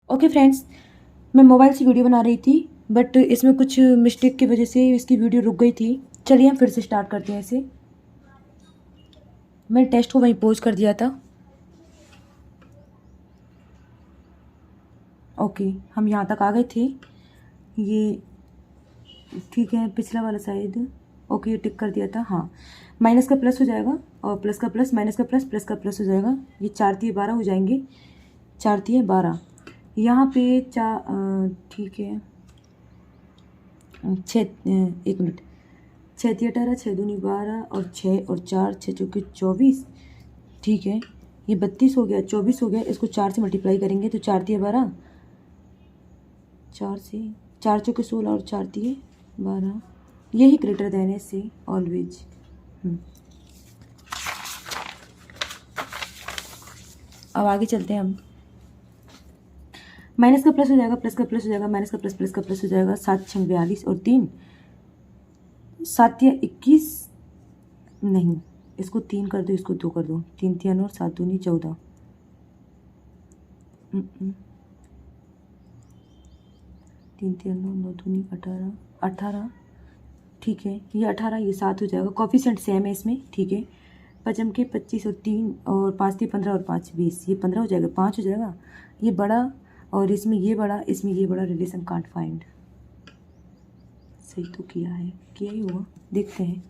ओके फ्रेंड्स, मैं मोबाइल से वीडियो बना रही थी, बट इसमें कुछ मिस्टेक की वजह से इसकी वीडियो रुक गई थी। चलिए हम फिर से स्टार्ट करते हैं इसे। मैंने टेस्ट को वहीं पॉज कर दिया था। ओके, हम यहाँ तक आ गए थे। ये ठीक है, पिछला वाला शायद ओके ये टिक कर दिया था। हाँ, माइनस का प्लस हो जाएगा, और प्लस का प्लस, माइनस का प्लस, प्लस का प्लस हो जाएगा। ये 4 3 12 हो जाएंगे, 4 3 12। यहाँ पे ठीक है, 6 1 मिनट, 6 3 18, 6 दूनी 12 और 6 और 4 6 चौके 24। ठीक है, ये 32 हो गया, 24 हो गया। इसको 4 से मल्टीप्लाई करेंगे तो 4 3 12, 4 से 4 चौके 16 और 4 3 12। यही ग्रेटर देन है से ऑलवेज। अब आगे चलते हैं हम। माइनस का प्लस हो जाएगा, प्लस का प्लस हो जाएगा, माइनस का प्लस, प्लस का प्लस हो जाएगा। 7 6 42 और 3, 7 या 21 नहीं, इसको 3 कर दो, इसको 2 कर दो। 3 3 और 7 दूनी 14, 3 3 9 दूनी 18 18। ठीक है, ये 18, ये 7 हो जाएगा। कोफिशिएंट सेम है इसमें। ठीक है, 5 के 25 और 3 और 5 3 15 और 5 20, ये 15 हो जाएगा, 5 हो जाएगा। ये बड़ा और इसमें ये बड़ा, इसमें ये बड़ा, रिलेशन कांट फाइंड। सही तो किया है, किया ही होगा, देखते हैं।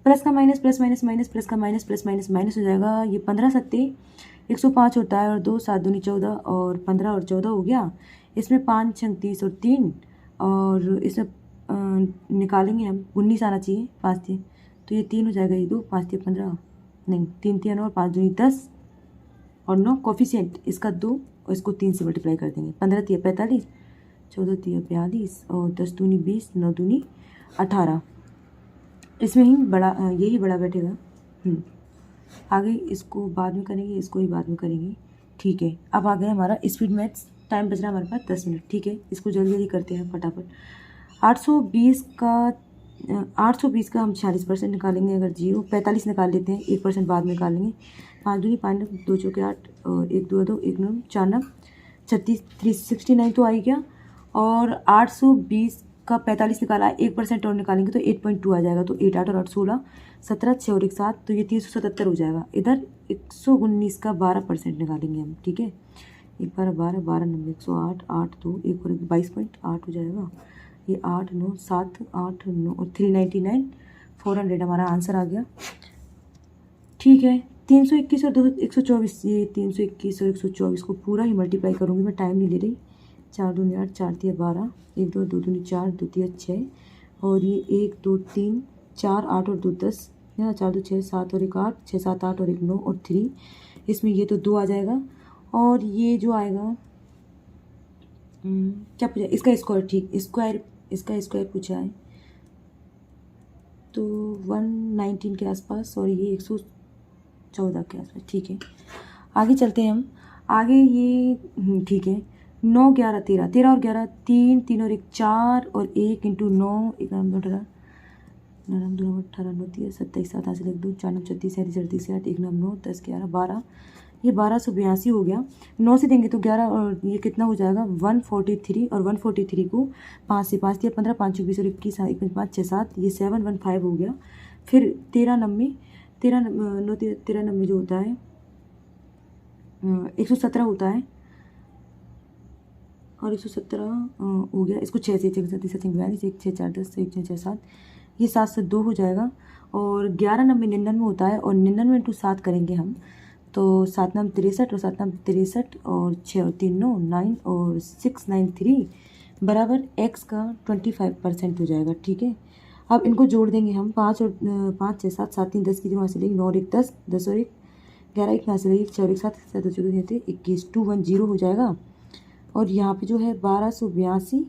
प्लस का minus, plus minus minus, plus का माइनस, प्लस माइनस माइनस हो जाएगा। ये 15 सत्ते 105 होता है, और 2 7 दूनी 14, और 15 और 14 हो गया। इसमें 5 छंग 30 और 3, और इसमें निकालेंगे हम 19 आना चाहिए, 5 3 तो ये 3 हो जाएगा, ये 2 5 3 15, नहीं 3 3 और 5 दूनी 10, और 9 कोफिशिएंट इसका 2, और इसको 3 से मल्टीप्लाई कर देंगे। 15 3 45, 14 3 42, और 10 दूनी 20, 9 दूनी 18। इसमें ही बड़ा, यही बड़ा बैठेगा। आगे इसको बाद में करेंगे, इसको ही बाद में करेंगे। ठीक है, अब आ गया हमारा स्पीड मैथ्स। टाइम बच रहा है हमारे पास 10 मिनट। ठीक है, इसको जल्दी जल्दी करते हैं फटाफट। 820 का हम 46% निकालेंगे। अगर 0 45 निकाल लेते हैं, 1% बाद में निकालेंगे। 5 दूनी 5 2 चौके 8, और 1 2 2 1 9 4 9 36 369 तो आ ही गया। और 820 का 45 निकाला, 1% और निकालेंगे तो 8.2 आ जाएगा। तो 8 8 और 8 16, 17 6 और 1 7, तो ये 377 हो जाएगा। इधर 119 का 12% निकालेंगे हम। ठीक है, 1 12 12 12 9 108 8 2 1 और 22.8 हो जाएगा। ये 8 9 7 8 9 और 399 400 हमारा आंसर आ गया। ठीक है, 321 और 124, ये 321 और 124 को पूरा ही मल्टीप्लाई करूँगी, मैं टाइम नहीं ले रही। 4 दूनी 8 4 3 12, 1 2 2 दूनी 4 2 3 6, और ये 1 2 3 4 8 और 2 10, है ना, 4 2 6 7 और 1 8 6 7 8 और 1 9 और 3, इसमें ये तो 2 आ जाएगा। और ये जो आएगा क्या पूछा, इसका स्क्वायर, ठीक स्क्वायर, इसका स्क्वायर पूछा है, तो 119 के आसपास, और ये 114 के आसपास। ठीक है, आगे चलते हैं हम। आगे ये ठीक है, 9 11 13 13 और 11 3 3 और 1 4, और 1 इंटू 9 1 9 18 9 2 18 9 30 27 7 8 1 2 4 9 36 37 38 8 1 9 9 10 11 12, ये 1282 हो गया। 9 से देंगे तो 11, और ये कितना हो जाएगा 143, और 143 को 5 से 5 दिया 15 5 20 और 21 1 5 6 7, ये 715 हो गया। फिर 13 90 13 9 13 90 जो होता है 117 होता है, और 117 हो गया। इसको 6 से 6 7 42 1 6 4 10 1 6 6 7, ये 7 से 2 हो जाएगा। और 11 90 99 होता है, और 99 इंटू 7 करेंगे हम, तो 7 9 63 और 7 9 63, और 6 और 3 9 9 और 693 बराबर x का 25% हो जाएगा। ठीक है, अब इनको जोड़ देंगे हम। 5 और 5 6 7 7 3 10 की जमा से लेंगे, 9 और 1 10 10 और 1 11 1 यहाँ से लेंगे, 6 और 1 7 7 2 14 21 210 हो जाएगा। और यहाँ पे जो है 1282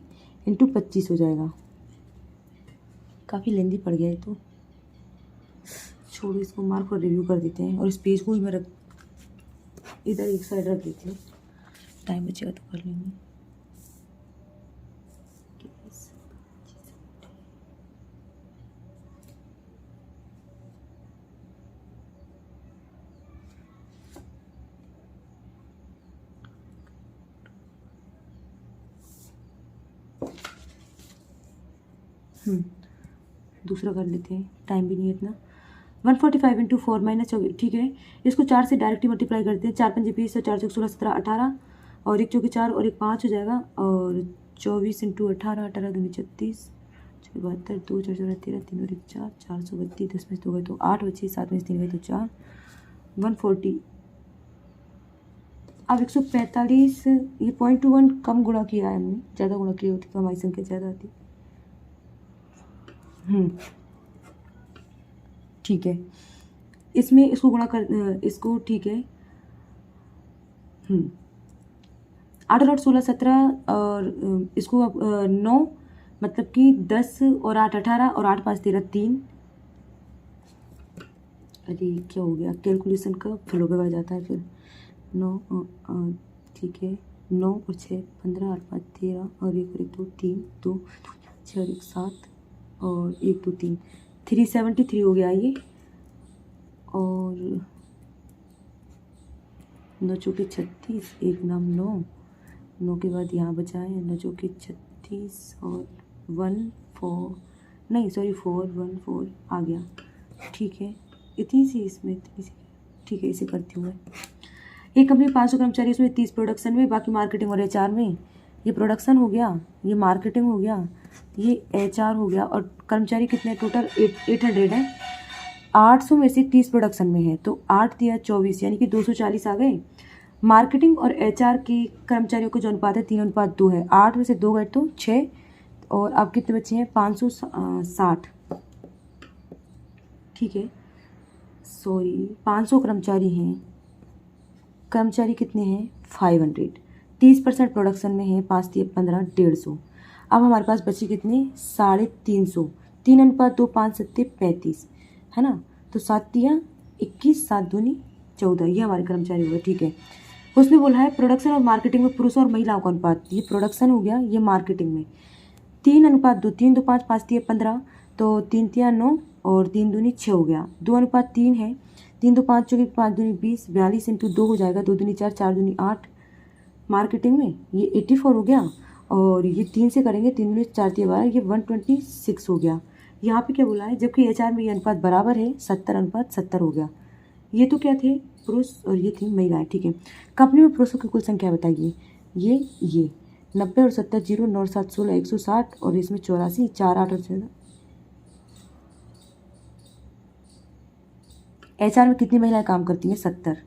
इंटू 25 हो जाएगा। काफ़ी लेंदी पड़ गया है, तो छोड़ो, इसको मार्क और रिव्यू कर देते हैं। और इस पेज को ही मैं इधर एक साइड रख देती हूँ, टाइम बचेगा तो कर लेंगे। दूसरा कर लेते हैं, टाइम भी नहीं है इतना। 145 इंटू 4 माइनस, ठीक है, इसको 4 से डायरेक्टली मल्टीप्लाई करते हैं। 4 5 20 और 4 6 16 17 18, और 1 चौके 4 और 1 5 हो जाएगा। और 24 इंटू 18 18 दूनी 36 72 2 4 4 13 3 और 1 4 432 10 में 2 गए तो 8 बचे, 7 में 3 गए तो 4 140। अब 145, ये 0.21 कम गुणा किया है हमने, ज़्यादा गुणा किया होती तो हमारी संख्या ज़्यादा आती। ठीक है, इसमें इसको गुणा कर, इसको ठीक है 8 और 8 16 17, और इसको अब 9 मतलब कि 10 और 8 18, और 8 5 13 3। अरे क्या हो गया, कैलकुलेशन का फ्लो बिगड़ जाता है फिर। 9 ठीक है, 9 और 6 15 8 5 13, और 1 और 1 2 3 2 6 और 1 7, और 1 2 3 373 हो गया ये। और 9 चौके 36 1 नाम 9 के बाद यहाँ बचा है 9 चौके 36 और 1 4 नहीं सॉरी 4 1 4 आ गया। ठीक है, इतनी सी इसमें, इतनी सी। ठीक है, इसे करती हूँ मैं। एक कंपनी में 500 कर्मचारी, इसमें 30 प्रोडक्शन में, बाकी मार्केटिंग और HR में। ये प्रोडक्शन हो गया, ये मार्केटिंग हो गया, ये HR हो गया, और कर्मचारी कितने टोटल 800 है। 800 में से 30 प्रोडक्शन में है, तो 8 दिया 24, यानी कि 240 आ गए। मार्केटिंग और HR की कर्मचारियों का जो अनुपात है 3:2 है। 8 में से 2 गए तो 6, और अब कितने बच्चे हैं 560। ठीक है, सॉरी 500 कर्मचारी हैं। कर्मचारी कितने हैं 500। 30% प्रोडक्शन में है, 5 दिए 15, 150। अब हमारे पास बचे कितने 350। 3:2, 5 सत्ते 35 है ना। तो 7 दिया 21, 7 दूनी 14, ये हमारे कर्मचारी हुए। ठीक है, उसने बोला है प्रोडक्शन और मार्केटिंग में पुरुषों और महिलाओं का अनुपात। ये प्रोडक्शन हो गया, ये मार्केटिंग में 3:2, 3 2 5, 5 दिए 15, तो 3 तिया 9 और 3 दूनी 6 हो गया। 2:3 है। 3 2 5 चौकी 5 दूनी 20, 42 इंटू 2 हो जाएगा। 2 दूनी 4, 4 दूनी 8। मार्केटिंग में ये 84 हो गया, और ये 3 से करेंगे, 3 दूनी 4 तिया 12, ये 126 हो गया। यहाँ पे क्या बोला है, जबकि HR में ये अनुपात बराबर है, 70:70 हो गया। ये तो क्या थे पुरुष और ये थी महिलाएं। ठीक है, कंपनी में पुरुषों की कुल संख्या बताइए। ये 90 और 70, 0 9 7 16 160, और इसमें 84, 4 8 और 14। HR में कितनी महिलाएं काम करती हैं 70।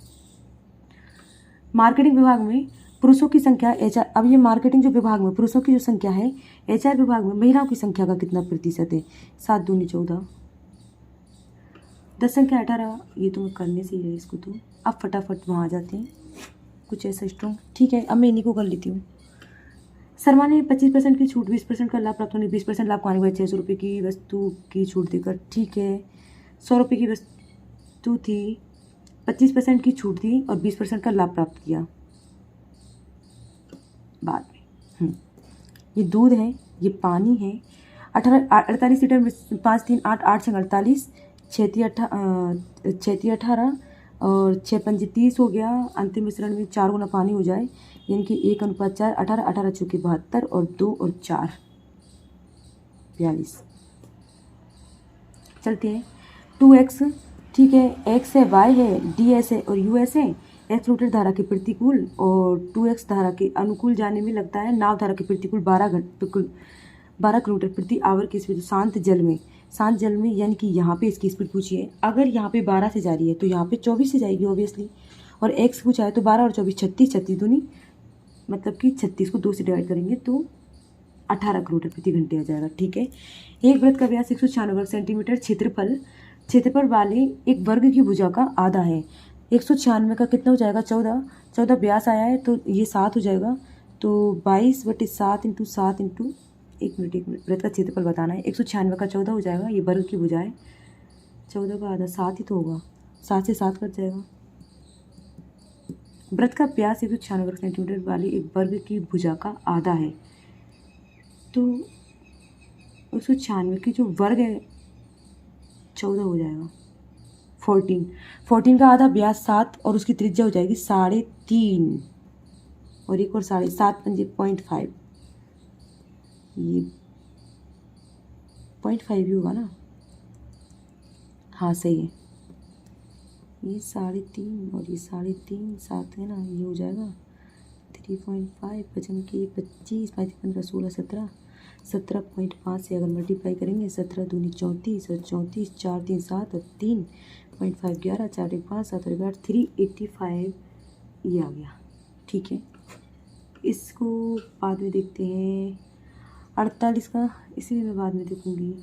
मार्केटिंग विभाग में पुरुषों की संख्या HR, अब ये मार्केटिंग जो विभाग में पुरुषों की जो संख्या है, HR विभाग में महिलाओं की संख्या का कितना प्रतिशत है। 7 दूनी 14, 10 संख्या 18। ये तो मैं करने से ही है इसको, तो अब फटाफट वहाँ आ जाते हैं, कुछ ऐसा स्ट्रॉन्ग। ठीक है, अब मैं इन्हीं को कर लेती हूँ। शर्मा ने 25% की छूट, 20% का लाभ प्राप्त होने, 20% लाभ पाने के बाद 600 रुपये की वस्तु की छूट देकर। ठीक है, 100 रुपये की वस्तु थी, 25% की छूट थी और 20% का लाभ प्राप्त किया बाद में। ये दूध है, ये पानी है। 48 लीटर में 5 3 8 8 6 48, 6 3 18 और 6 5 30 हो गया। अंतिम मिश्रण में 4 गुना पानी हो जाए, यानी कि 1:4, 18 18 चौके 72 और 2 और 4 42। चलते हैं 2x। ठीक है, x है, y है, ds है और us है। x रोटेट धारा के प्रतिकूल और 2x धारा के अनुकूल जाने में लगता है। नाव धारा के प्रतिकूल 12 किलोमीटर प्रति आवर की स्पीड। शांत जल में यानी कि यहाँ पे इसकी स्पीड पूछी है। अगर यहाँ पे 12 से जा रही है तो यहाँ पे 24 से जाएगी ऑब्वियसली, और x पूछा है तो 12 और 24 36, 36 दूनी मतलब कि 36 को 2 से डिवाइड करेंगे तो 18 किलोमीटर प्रति घंटे आ जाएगा। ठीक है, एक वृत्त का व्यास 196 वर्ग सेंटीमीटर, क्षेत्रफल वाले एक वर्ग की भुजा का आधा है। 196 का कितना हो जाएगा 14 व्यास आया है तो ये 7 हो जाएगा, तो 22/7 × 7 × 1 मिनट वृत्त का क्षेत्रफल बताना है। 196 का 14 हो जाएगा, ये वर्ग की भुजा है। 14 का आधा 7 ही तो होगा, 7 से 7 कट जाएगा। वृत्त का व्यास 196 वर्ग सेंटीमीटर वाली एक वर्ग की भुजा का आधा है, तो 196 की जो वर्ग है 14 हो जाएगा। 14 का आधा व्यास 7 और उसकी त्रिज्या हो जाएगी 3.5 और एक और 7.5 पंजे 0.5, ये 0.5 ही होगा ना। हाँ सही है, ये 3.5 और ये 3.5 7 है ना, ये हो जाएगा 3.5 पचम के 25 5 15 16 17 17.5 से अगर मल्टीप्लाई करेंगे 17 दूनी 34 और 34 4 3 7 और 3.5 11 4 1 5 7 और 8 385 ये आ गया। ठीक है, इसको बाद में देखते हैं। 48 का इसीलिए मैं बाद में देखूँगी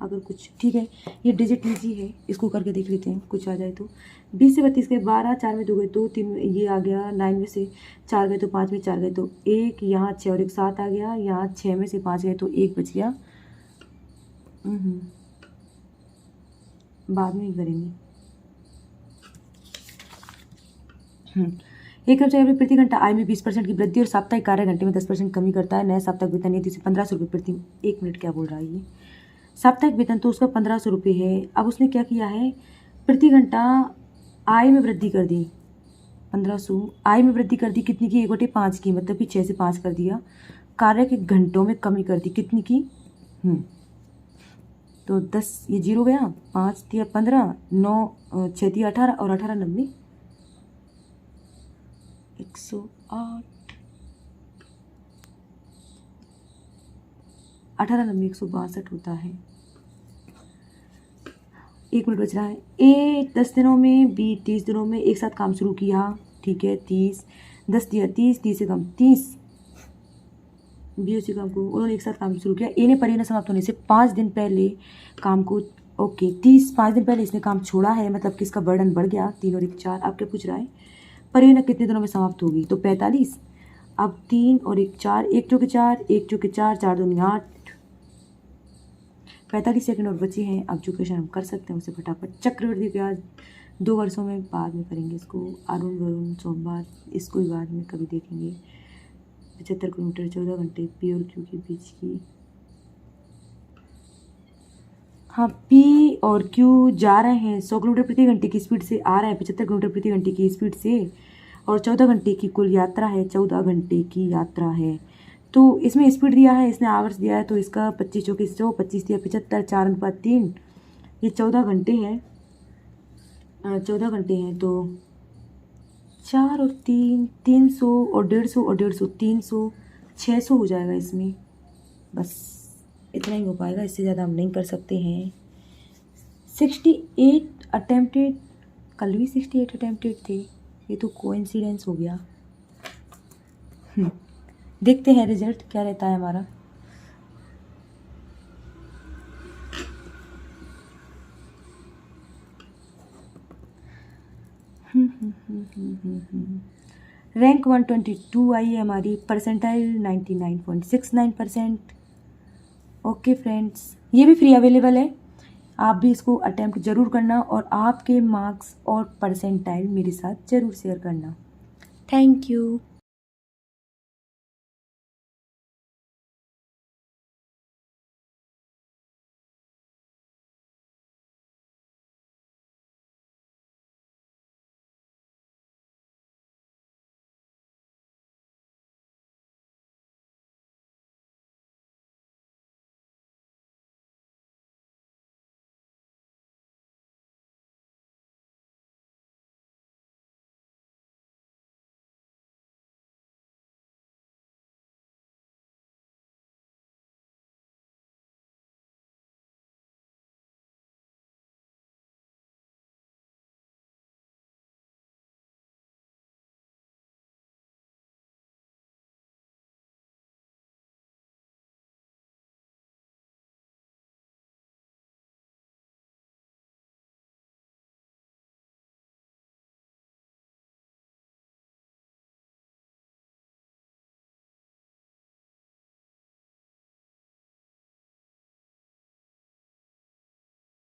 अगर कुछ। ठीक है, ये डिजिट ईजी है, इसको करके देख लेते हैं कुछ आ जाए तो। 20 से 32 के 12, 4 में 2 गए तो 3 ये आ गया। 9 में से 4 गए तो 5 में 4 गए तो 1, यहाँ 6 और 1 7 आ गया। यहाँ 6 में से 5 गए तो 1 बच गया। बाद में ही करेंगे। एक कर्मचारी प्रति घंटा आय में 20% की वृद्धि और साप्ताहिक कार्य घंटे में 10% कमी करता है। नया साप्ताहिक वेतन नीति से 1500 रुपये प्रति। 1 मिनट, क्या बोल रहा है ये? साप्ताहिक वेतन तो उसका 1500 रुपये है। अब उसने क्या किया है, प्रति घंटा आय में वृद्धि कर दी। 1500 आय में वृद्धि कर दी कितनी की? 1/5 की, मतलब कि 6 से 5 कर दिया। कार्य के घंटों में कमी कर दी कितनी की? तो 10 ये 0 गया, 5 दिया 15, 9 6 दिया 18 और 18 90 108। 18 नंबर 162 होता है। 1 मिनट बच रहा है। ए 10 दिनों में, बी 30 दिनों में एक साथ काम शुरू किया, ठीक है। 30 10 दिया 30, 30 से कम 30, बी उसी काम को उन्होंने एक साथ काम शुरू किया। ए ने परियोजना समाप्त होने से 5 दिन पहले काम को, ओके 30 5 दिन पहले इसने काम छोड़ा है, मतलब कि इसका बर्डन बढ़ गया। 3 और 1 4। आप क्या पूछ रहा है, परियोजना कितने दिनों में समाप्त होगी, तो 45। अब 3 और 1 4, 1 चौके 4, 1 चौके 4, 4 दूनी 8, 45 सेकंड और बचे हैं। अब जो क्वेश्चन हम कर सकते हैं उसे फटाफट। चक्रवृद्धि ब्याज 2 वर्षों में बाद में करेंगे इसको। अरुण वरुण सोमवार, इसको भी बाद में कभी देखेंगे। 75 किलोमीटर 14 घंटे, पी और क्यू के बीच की। हाँ, पी और क्यू जा रहे हैं 100 किलोमीटर प्रति घंटे की स्पीड से, आ रहे हैं 75 किलोमीटर प्रति घंटे की स्पीड से, और 14 घंटे की कुल यात्रा है, 14 घंटे की यात्रा है। तो इसमें स्पीड दिया है, इसने आवर्स दिया है, तो इसका 25 चौके 100, 25 दिया 75, 4:3, ये 14 घंटे हैं। 14 घंटे हैं तो 4 और 3 300 और 150 और 150 300, 600 हो जाएगा इसमें। बस इतना ही हो पाएगा, इससे ज़्यादा हम नहीं कर सकते हैं। 68 अटेम्प्टेड, कल भी 68 अटेम्प्टेड थे, ये तो कोइंसिडेंस हो गया। देखते हैं रिजल्ट क्या रहता है हमारा। रैंक 122 आई है हमारी, परसेंटाइल 99.69%। ओके फ्रेंड्स, ये भी फ्री अवेलेबल है, आप भी इसको अटेम्प्ट ज़रूर करना और आपके मार्क्स और परसेंटाइल मेरे साथ ज़रूर शेयर करना। Thank you.